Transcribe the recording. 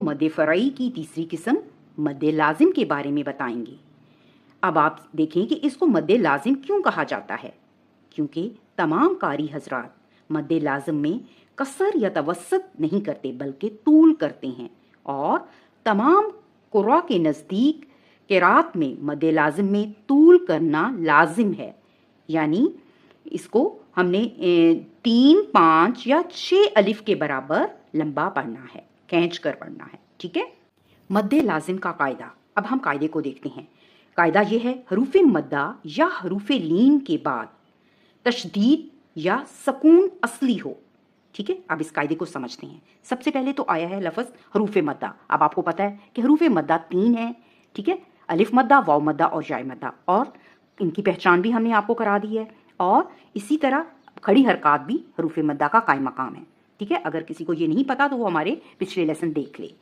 मद्दे फ़रई की तीसरी किस्म मद्दे लाजिम के बारे में बताएंगे। अब आप देखें कि इसको मद्दे लाजिम क्यों कहा जाता है, क्योंकि तमाम कारी हजरात मद्दे लाजिम में कसर या तवस्सुत नहीं करते बल्कि तूल करते हैं, और तमाम कुर्रा के नज़दीक क़िरात में मद्दे लाजिम में तूल करना लाजिम है। यानी इसको हमने 3, 5 या 6 अलिफ के बराबर लंबा पढ़ना है, खींच कर पढ़ना है। ठीक है। मद्दे लाजिम का कायदा। अब हम कायदे को देखते हैं। कायदा ये है, हरूफ मद्दा या हरूफ लीन के बाद तशदीद या सकून असली हो। ठीक है। अब इस कायदे को समझते हैं। सबसे पहले तो आया है लफ्ज़ हरूफ मद्दा। अब आपको पता है कि हरूफ मद्दा 3 है। ठीक है। अलिफ मद्दा, वाव मद्दा और या मद्दा, और इनकी पहचान भी हमने आपको करा दी है। और इसी तरह खड़ी हरकत भी हरूफ मद्दा का कायम मकाम है। ठीक है। अगर किसी को ये नहीं पता तो वो हमारे पिछले लेसन देख ले।